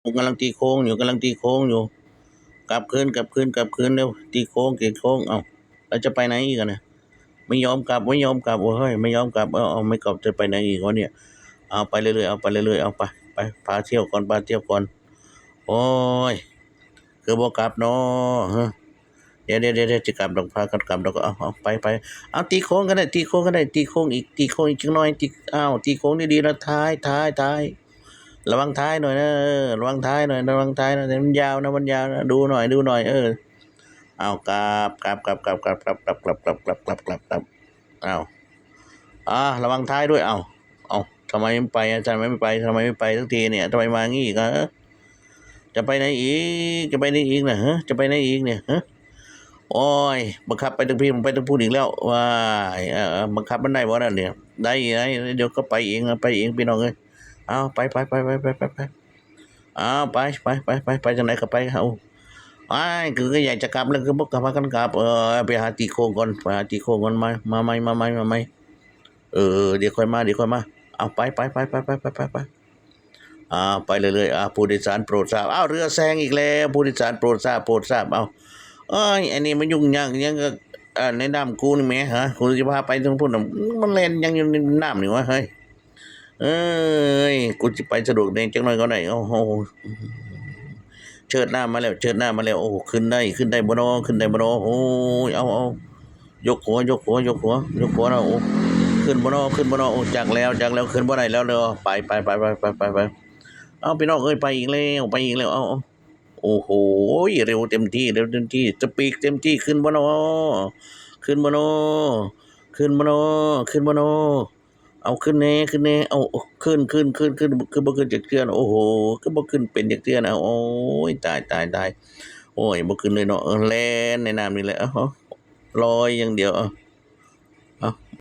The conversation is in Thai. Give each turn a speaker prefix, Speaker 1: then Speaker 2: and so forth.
Speaker 1: กำลังตีโค้งอยู่กำลังตีโค้งอยู่กลับคืนกลับคืนกลับคืนเร็วตีโค้งตีโค้งเอาแล้วจะไปไหนอีกอะเนี่ยไม่ยอมกลับไม่ยอมกลับโอ้เฮ้ยไม่ยอมกลับเอาไม่กลับจะไปไหนอีกวะเนี่ยเอาไปเรื่อยๆเอาไปเรื่อยๆเอาไปพาเที่ยวก่อนพาเที่ยวก่อนโอ้ยคือบ่กลับเนาะฮะเดี๋ยวจะกลับดอกพากันกลับดอกเอาไปเอาตีโค้งก็ได้ตีโค้งก็ได้ตีโค้งอีกตีโค้งอีกจังหน่อยตีตีโค้งดีๆแล้วท้ายระวังท้ายหน่อยนะระวังท้ายหน่อยระวังท้ายหน่อยมันยาวนะมันยาวนะดูหน่อยเอากลับเอาระวังท้ายด้วยเอาทำไมไม่ไปอาจารย์ไม่ไปทำไมไม่ไปสักทีเนี่ยทำไมมางี้อีกจะไปไหนอีกจะไปไหนอีกนะฮะจะไปไหนอีกเนี่ยฮะโอ้ยบังคับไปทั้งพี่ผมไปทั้งพูดอีกแล้วว่าบังคับมันได้บ่นั่นเนี่ยได้เดี๋ยวก็ไปเองพี่น้องเอ้ยเอาไปเอาไปจังไหนก็ไปเอาคือก็อยากจะกลับแล้วคือบอกกลับมากันกลับไปหาตีโค้งก่อนไปหาตีโค้งก่อนมาไหมเดี๋ยวค่อยมาเอาไปไปเลยผู้โดยสารโปรดทราบเรือแซงอีกแล้วผู้โดยสารโปรดทราบเอาอันนี้มันยุ่งยากยังก็ในน้ำกูนี่แหมฮะกูจะพาไปตรงพุ่นมันเล่นยังอยู่ในน้ำนี่วะเฮ้ยกูจะไปสะดวกเองจังหน่อยก็ได้โอ้โหเชิดหน้ามาแล้วโอ้ขึ้นได้บ่เนาะโอ้ยเอายกหัวนะโอ้ขึ้นบ่เนาะโอ้จักแล้วขึ้นบ่ได้แล้วเด้อไปเอาพี่น้องเอ้ยไปอีกแล้วเอาโอ้โหเร็วเต็มที่สปีดเต็มที่ขึ้นบ่เนาะเอาขึ้นแน่เอาขึ้นคือบ่ขึ้นจากเทือนโอ้โหคือบ่ขึ้นเป็นจากเทือนโอ้ยตายโอ้ยบ่ขึ้นเลยเนาะแล่นในน้ำนี่แหละลอยอย่างเดียว